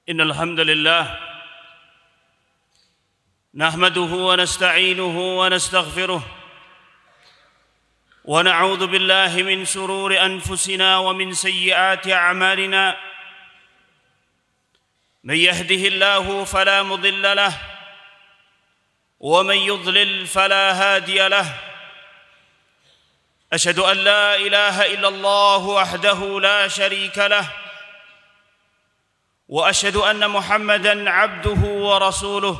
إن الحمد لله نحمده ونستعينه ونستغفره ونعوذ بالله من شرور أنفسنا ومن سيئات أعمالنا من يهده الله فلا مضل له ومن يضلل فلا هادي له أشهد أن لا إله إلا الله وحده لا شريك له وأشهد أن محمدًا عبده ورسوله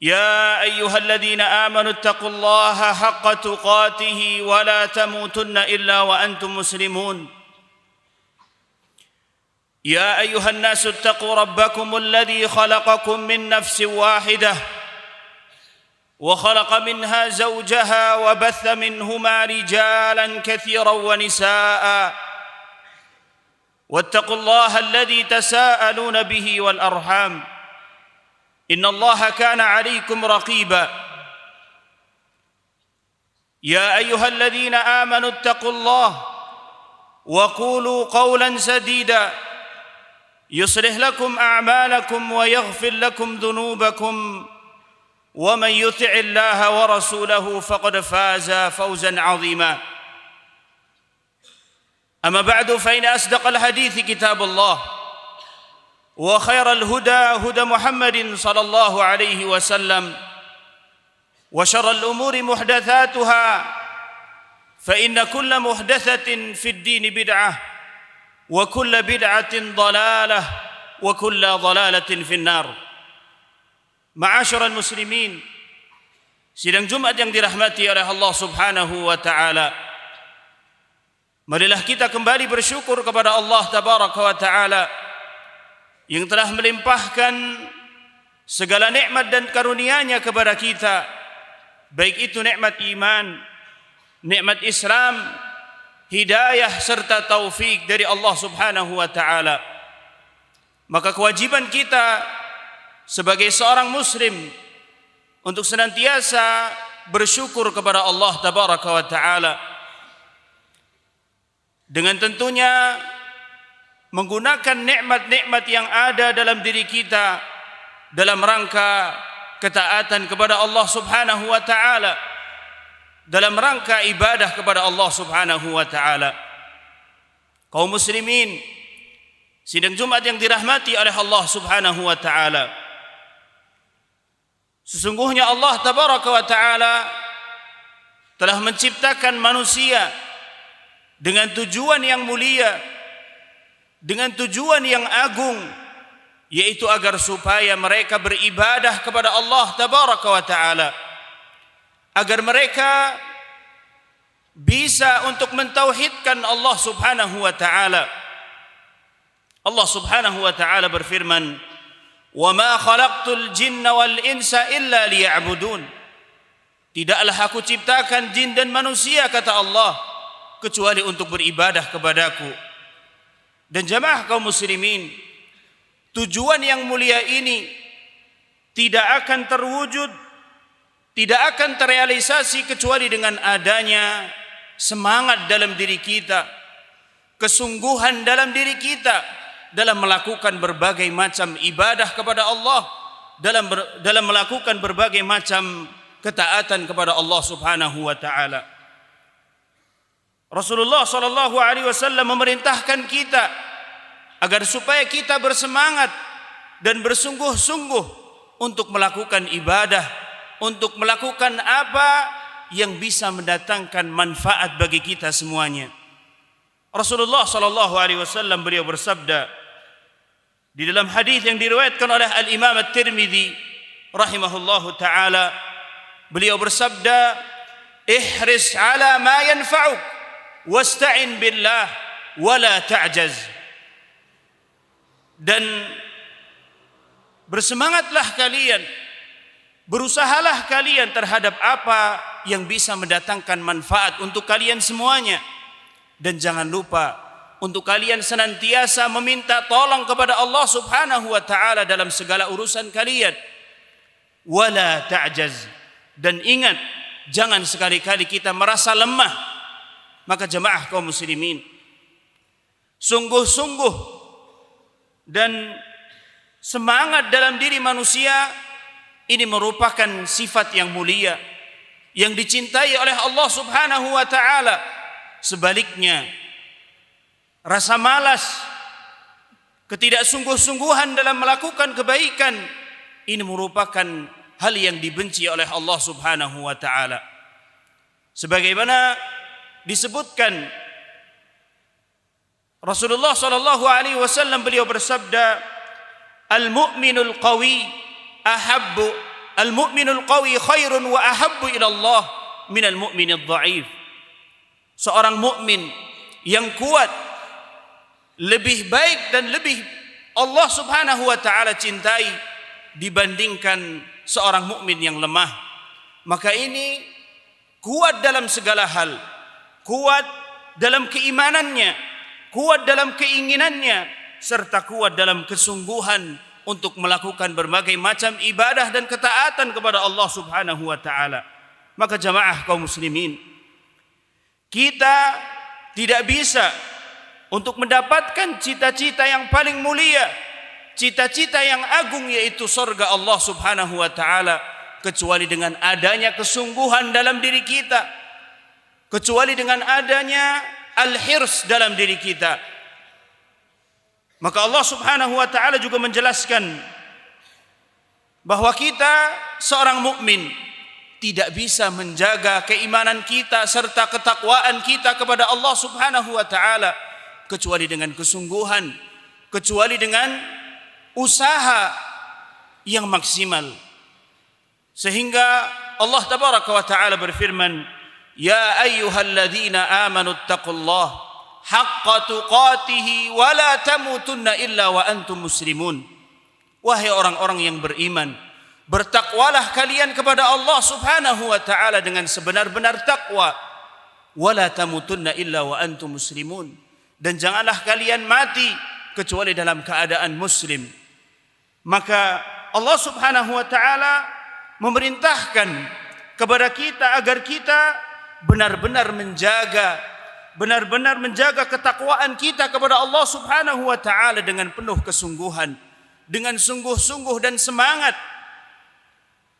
يا أيها الذين آمنوا اتقوا الله حق تقاته ولا تموتن إلا وأنتم مسلمون يا أيها الناس اتقوا ربكم الذي خلقكم من نفس واحدة وخلق منها زوجها وبث منهما رجالا كثيرا ونساء واتقوا الله الذي تساءلون به والأرحام إن الله كان عليكم رقيبا يا أيها الذين آمنوا اتقوا الله وقولوا قولا سديدا يصلح لكم أعمالكم ويغفر لكم ذنوبكم ومن يطع الله ورسوله فقد فاز فوزا عظيما أما بعد فإن أصدق الحديث كتاب الله وخير الهدى هدى محمد صلى الله عليه وسلم وشر الأمور محدثاتها فإن كل محدثة في الدين بدعة وكل بدعة ضلالة وكل ضلالة في النار. Ma'asyiral muslimin, sidang Jumat yang dirahmati oleh Allah Subhanahu wa taala. Marilah kita kembali bersyukur kepada Allah Tabaraka wa taala yang telah melimpahkan segala nikmat dan karunia-Nya kepada kita, baik itu nikmat iman, nikmat Islam, hidayah serta taufik dari Allah Subhanahu wa taala. Maka kewajiban kita sebagai seorang muslim untuk senantiasa bersyukur kepada Allah Tabaraka wa taala, dengan tentunya menggunakan nikmat-nikmat yang ada dalam diri kita dalam rangka ketaatan kepada Allah Subhanahu wa taala, dalam rangka ibadah kepada Allah Subhanahu wa taala. Kaum muslimin, sidang Jumat yang dirahmati oleh Allah Subhanahu wa taala, sesungguhnya Allah Tabaraka wa taala telah menciptakan manusia dengan tujuan yang mulia, dengan tujuan yang agung, yaitu agar supaya mereka beribadah kepada Allah Tabaraka wa taala, agar mereka bisa untuk mentauhidkan Allah Subhanahu wa taala. Allah Subhanahu wa taala berfirman, "Wa ma khalaqtul jinna wal insa illa liya'budun." Tidaklah aku ciptakan jin dan manusia, kata Allah, kecuali untuk beribadah kepadaku. Dan jamaah kaum muslimin, tujuan yang mulia ini tidak akan terwujud, tidak akan terrealisasi kecuali dengan adanya semangat dalam diri kita, kesungguhan dalam diri kita dalam melakukan berbagai macam ibadah kepada Allah, dalam melakukan berbagai macam ketaatan kepada Allah Subhanahu wa taala. Rasulullah sallallahu alaihi wasallam memerintahkan kita agar supaya kita bersemangat dan bersungguh-sungguh untuk melakukan ibadah, untuk melakukan apa yang bisa mendatangkan manfaat bagi kita semuanya. Rasulullah sallallahu alaihi wasallam beliau bersabda di dalam hadis yang diriwayatkan oleh Al-Imam At-Tirmidzi rahimahullahu taala, beliau bersabda, "Ihris ala ma yanfa'uk wasta'in billah wala ta'jaz." Dan bersemangatlah kalian, berusahalah kalian terhadap apa yang bisa mendatangkan manfaat untuk kalian semuanya, dan jangan lupa untuk kalian senantiasa meminta tolong kepada Allah Subhanahu wa taala dalam segala urusan kalian. Wala ta'jaz, dan ingat, jangan sekali-kali kita merasa lemah. Maka jemaah kaum muslimin, sungguh-sungguh dan semangat dalam diri manusia ini merupakan sifat yang mulia yang dicintai oleh Allah Subhanahu wa taala. Sebaliknya, rasa malas, ketidaksungguh-sungguhan dalam melakukan kebaikan ini merupakan hal yang dibenci oleh Allah Subhanahu wa taala. Sebagaimana disebutkan Rasulullah sallallahu alaihi wasallam, beliau bersabda, al-mu'minul qawi khairun wa ahabbu ila Allah minal mu'minid dha'if. Seorang mukmin yang kuat lebih baik dan lebih Allah Subhanahu wa taala cintai dibandingkan seorang mukmin yang lemah. Maka ini kuat dalam segala hal, kuat dalam keimanannya, kuat dalam keinginannya, serta kuat dalam kesungguhan untuk melakukan berbagai macam ibadah dan ketaatan kepada Allah Subhanahu wa taala. Maka jamaah kaum muslimin, kita tidak bisa untuk mendapatkan cita-cita yang paling mulia, cita-cita yang agung, yaitu surga Allah Subhanahu wa taala, kecuali dengan adanya kesungguhan dalam diri kita, kecuali dengan adanya al-hirs dalam diri kita. Maka Allah Subhanahu wa taala juga menjelaskan bahwa kita seorang mukmin tidak bisa menjaga keimanan kita serta ketakwaan kita kepada Allah Subhanahu wa taala kecuali dengan kesungguhan, kecuali dengan usaha yang maksimal. Sehingga Allah tabaraka wa taala berfirman, ya ayyuhalladzina amanu taqullaha haqqa tuqatih wa la tamutunna illa wa antum muslimun. Wahai orang-orang yang beriman, bertakwalah kalian kepada Allah Subhanahu wa taala dengan sebenar-benar takwa. Wala tamutunna illa wa antum muslimun. Dan janganlah kalian mati kecuali dalam keadaan muslim. Maka Allah Subhanahu wa taala memerintahkan kepada kita agar kita benar-benar menjaga ketakwaan kita kepada Allah Subhanahu wa taala dengan penuh kesungguhan, dengan sungguh-sungguh dan semangat,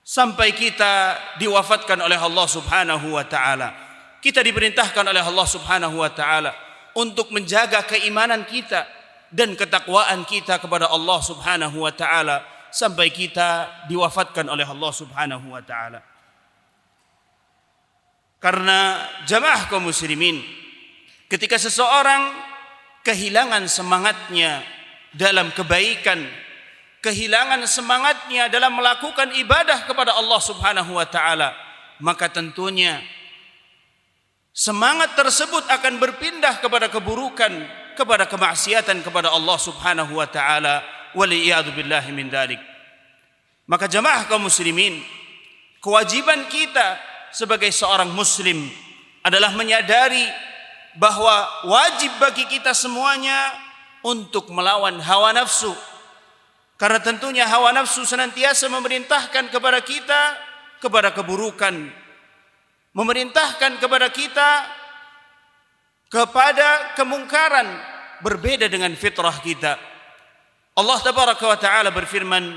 sampai kita diwafatkan oleh Allah Subhanahu wa taala. Kita diperintahkan oleh Allah Subhanahu wa taala untuk menjaga keimanan kita dan ketakwaan kita kepada Allah Subhanahu wa taala sampai kita diwafatkan oleh Allah Subhanahu wa taala. Karena jamaah kaum muslimin, ketika seseorang kehilangan semangatnya dalam kebaikan, kehilangan semangatnya dalam melakukan ibadah kepada Allah Subhanahu wa taala, maka tentunya semangat tersebut akan berpindah kepada keburukan, kepada kemaksiatan kepada Allah Subhanahu wa taala. Waliyadu billahi min dzalik. Maka jamaah kaum muslimin, kewajiban kita sebagai seorang muslim adalah menyadari bahwa wajib bagi kita semuanya untuk melawan hawa nafsu. Karena tentunya hawa nafsu senantiasa memerintahkan kepada kita kepada keburukan, memerintahkan kepada kita kepada kemungkaran, berbeda dengan fitrah kita. Allah tabaraka wa taala berfirman,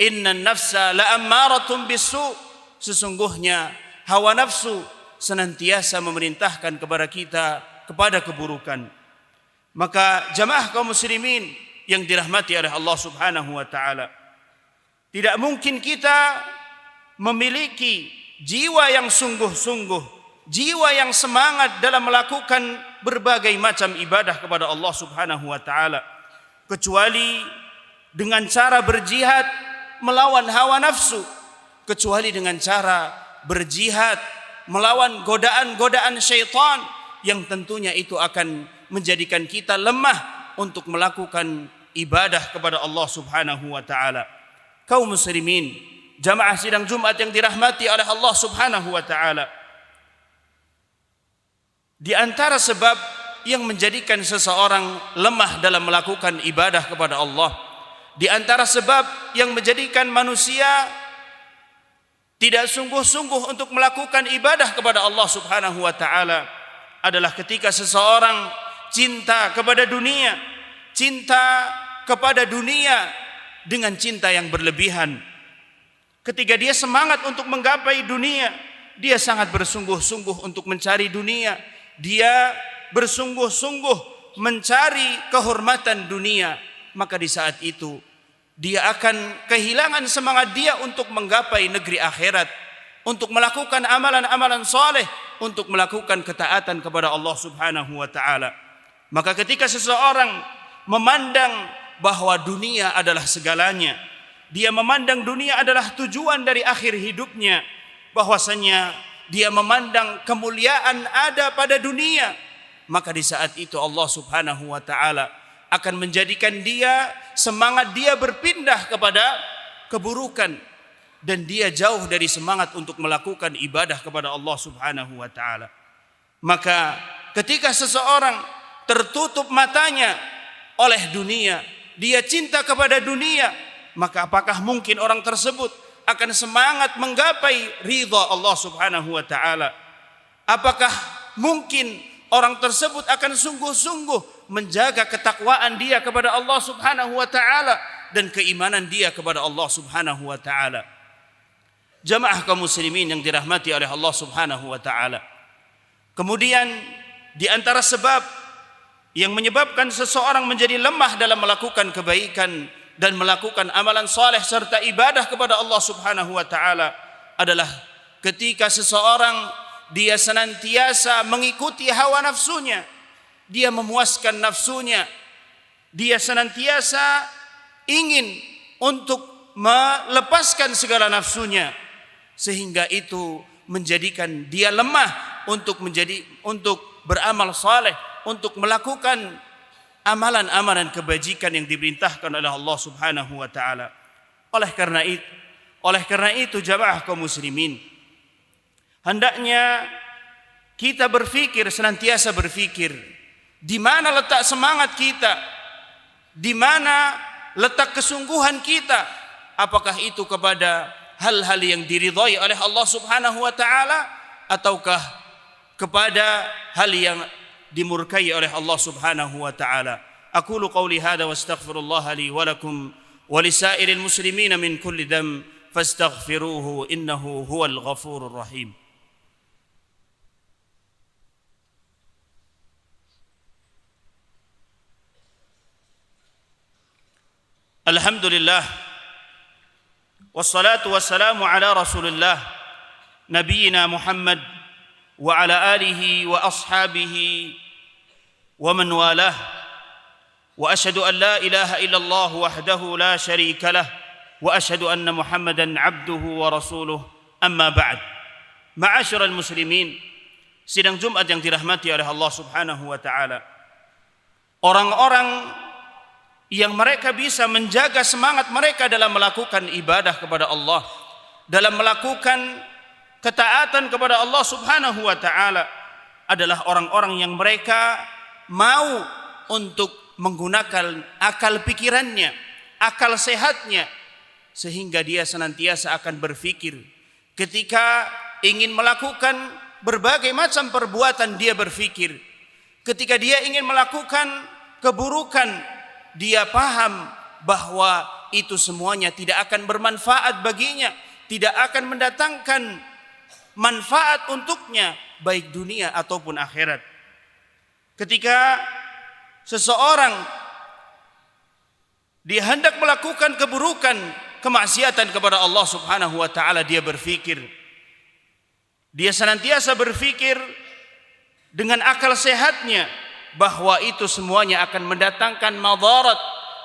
innan nafsa la'ammaratun bisu'. Sesungguhnya hawa nafsu senantiasa memerintahkan kepada kita kepada keburukan. Maka jamaah kaum muslimin yang dirahmati oleh Allah Subhanahu wa taala, tidak mungkin kita memiliki jiwa yang sungguh-sungguh, jiwa yang semangat dalam melakukan berbagai macam ibadah kepada Allah Subhanahu wa taala kecuali dengan cara berjihad melawan hawa nafsu, kecuali dengan cara berjihad melawan godaan-godaan syaitan yang tentunya itu akan menjadikan kita lemah untuk melakukan ibadah kepada Allah Subhanahu wa taala. Kaum muslimin, jamaah sidang Jumat yang dirahmati oleh Allah Subhanahu wa taala, di antara sebab yang menjadikan seseorang lemah dalam melakukan ibadah kepada Allah, di antara sebab yang menjadikan manusia tidak sungguh-sungguh untuk melakukan ibadah kepada Allah Subhanahu wa taala adalah ketika seseorang cinta kepada dunia, cinta kepada dunia dengan cinta yang berlebihan. Ketika dia semangat untuk menggapai dunia, dia sangat bersungguh-sungguh untuk mencari dunia. Dia bersungguh-sungguh mencari kehormatan dunia. Maka di saat itu dia akan kehilangan semangat dia untuk menggapai negeri akhirat, untuk melakukan amalan-amalan soleh, untuk melakukan ketaatan kepada Allah Subhanahu wa ta'ala. Maka ketika seseorang memandang bahwa dunia adalah segalanya, dia memandang dunia adalah tujuan dari akhir hidupnya, bahwasanya dia memandang kemuliaan ada pada dunia, maka di saat itu Allah Subhanahu wa ta'ala akan menjadikan dia, semangat dia berpindah kepada keburukan, dan dia jauh dari semangat untuk melakukan ibadah kepada Allah Subhanahu wa ta'ala. Maka ketika seseorang tertutup matanya oleh dunia, dia cinta kepada dunia, maka apakah mungkin orang tersebut akan semangat menggapai ridha Allah Subhanahu wa ta'ala? Apakah mungkin orang tersebut akan sungguh-sungguh menjaga ketakwaan dia kepada Allah Subhanahu wa ta'ala dan keimanan dia kepada Allah Subhanahu wa ta'ala? Jamaah kaum muslimin yang dirahmati oleh Allah Subhanahu wa ta'ala. Kemudian di antara sebab yang menyebabkan seseorang menjadi lemah dalam melakukan kebaikan dan melakukan amalan saleh serta ibadah kepada Allah Subhanahu wa ta'ala adalah ketika seseorang dia senantiasa mengikuti hawa nafsunya, dia memuaskan nafsunya, dia senantiasa ingin untuk melepaskan segala nafsunya, sehingga itu menjadikan dia lemah untuk beramal saleh, untuk melakukan amalan-amalan kebajikan yang diperintahkan oleh Allah Subhanahu wa ta'ala. Oleh karena itu jamaah kaum muslimin, hendaknya kita senantiasa berpikir di mana letak semangat kita, di mana letak kesungguhan kita. Apakah itu kepada hal-hal yang diridhai oleh Allah Subhanahu wa ta'ala, ataukah kepada hal yang dimurkai oleh Allah Subhanahu wa ta'ala. Aqulu qawli hadha wa astaghfirullah li wa lakum wa lisairil muslimina min kulli dhanb fastaghfiruhu innahu huwal ghafurur rahim. Alhamdulillah wassalatu wassalamu ala Rasulillah nabiyina Muhammad wa ala alihi wa ashabihi wa man walah, wa asyhadu an la ilaha illallah wahdahu la syarika lah, wa asyhadu anna Muhammadan abduhu wa rasuluh, amma ba'd. Ma'asyiral muslimin, sidang Jumat yang dirahmati oleh Allah Subhanahu wa ta'ala, orang-orang yang mereka bisa menjaga semangat mereka dalam melakukan ibadah kepada Allah, dalam melakukan ketaatan kepada Allah Subhanahu wa ta'ala, adalah orang-orang yang mereka mau untuk menggunakan akal pikirannya, akal sehatnya, sehingga dia senantiasa akan berpikir. Ketika ingin melakukan berbagai macam perbuatan, dia berpikir. Ketika dia ingin melakukan keburukan, dia paham bahwa itu semuanya tidak akan bermanfaat baginya, tidak akan mendatangkan manfaat untuknya, baik dunia ataupun akhirat. Ketika seseorang dia hendak melakukan keburukan, kemaksiatan kepada Allah Subhanahu wa ta'ala, dia berpikir. Dia senantiasa berpikir dengan akal sehatnya bahwa itu semuanya akan mendatangkan madarat,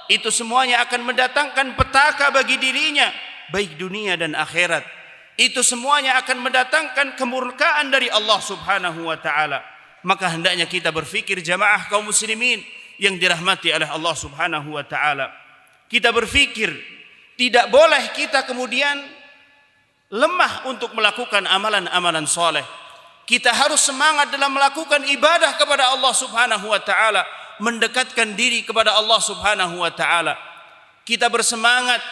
itu semuanya akan mendatangkan petaka bagi dirinya, baik dunia dan akhirat. Itu semuanya akan mendatangkan kemurkaan dari Allah Subhanahu wa ta'ala. Maka hendaknya kita berpikir, jamaah kaum muslimin yang dirahmati oleh Allah Subhanahu wa ta'ala, kita berpikir tidak boleh kita kemudian lemah untuk melakukan amalan-amalan soleh. Kita harus semangat dalam melakukan ibadah kepada Allah Subhanahu wa ta'ala, mendekatkan diri kepada Allah Subhanahu wa ta'ala. Kita bersemangat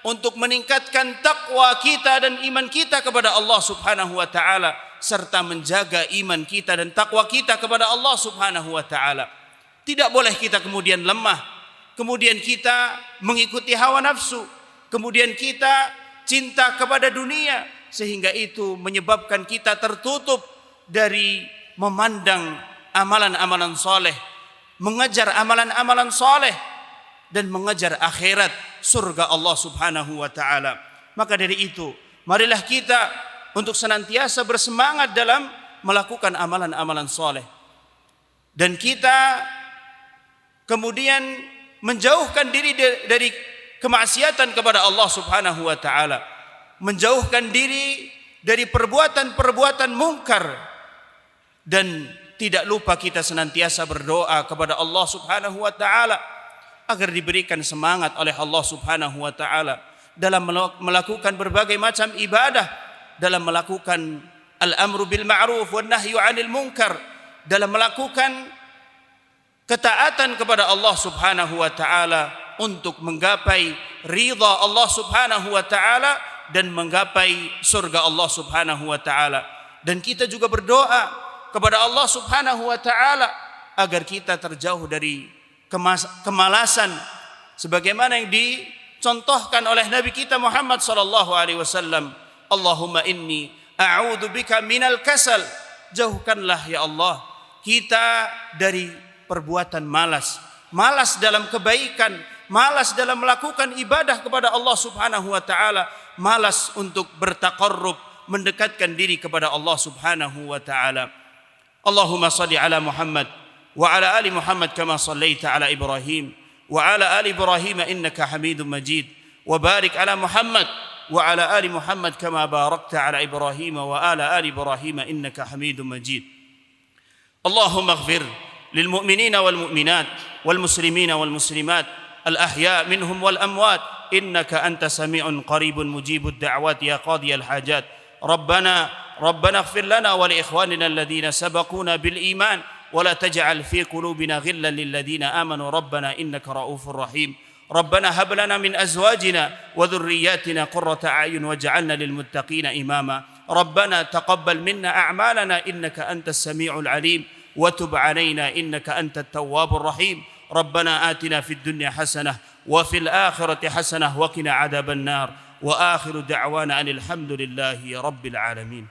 untuk meningkatkan takwa kita dan iman kita kepada Allah Subhanahu wa ta'ala, serta menjaga iman kita dan takwa kita kepada Allah Subhanahu wa ta'ala. Tidak boleh kita kemudian lemah. kemudian kita mengikuti hawa nafsu, kemudian kita cinta kepada dunia, sehingga itu menyebabkan kita tertutup dari memandang amalan-amalan soleh, mengejar amalan-amalan soleh, dan mengejar akhirat surga Allah subhanahu wa ta'ala. Maka dari itu, marilah kita untuk senantiasa bersemangat dalam melakukan amalan-amalan soleh. Dan kita kemudian menjauhkan diri dari kemaksiatan kepada Allah subhanahu wa ta'ala. Menjauhkan diri dari perbuatan-perbuatan mungkar. Dan tidak lupa kita senantiasa berdoa kepada Allah subhanahu wa ta'ala agar diberikan semangat oleh Allah subhanahu wa ta'ala dalam melakukan berbagai macam ibadah, dalam melakukan al-amru bil ma'ruf wan nahyu 'anil munkar, dalam melakukan ketaatan kepada Allah subhanahu wa ta'ala untuk menggapai ridha Allah subhanahu wa ta'ala dan menggapai surga Allah subhanahu wa ta'ala. Dan kita juga berdoa kepada Allah subhanahu wa ta'ala agar kita terjauh dari kemalasan, sebagaimana yang dicontohkan oleh Nabi kita Muhammad sallallahu alaihi wasallam. Allahumma inni a'udzu bika minal kasal. Jauhkanlah ya Allah kita dari perbuatan malas, malas dalam kebaikan, malas dalam melakukan ibadah kepada Allah subhanahu wa ta'ala, malas untuk bertaqarrub, mendekatkan diri kepada Allah subhanahu wa ta'ala. Allahumma salli ala Muhammad wa ala ali Muhammad kama sallaita ala Ibrahim wa ala ali Ibrahim innaka Hamidum Majid, wa barik ala Muhammad wa ala ali Muhammad kama barakta ala Ibrahim wa ala ali Ibrahim innaka Hamidum Majid. Allahumma ighfir للمؤمنين والمؤمنات والمسلمين والمسلمات الأحياء منهم والأموات إنك أنت سميع قريب مجيب الدعوات يا قاضي الحاجات. ربنا اغفر لنا ولإخواننا الذين سبقونا بالإيمان ولا تجعل في قلوبنا غلا للذين آمنوا ربنا إنك رؤوف رحيم. ربنا هب لنا من أزواجنا وذرياتنا قرة أعين واجعلنا للمتقين إماما. ربنا تقبل منا أعمالنا إنك أنت السميع العليم وتب علينا إنك أنت التواب الرحيم. ربنا آتنا في الدنيا حسنة وفي الآخرة حسنة وقنا عذاب النار. وآخر دعوانا أن الحمد لله رب العالمين.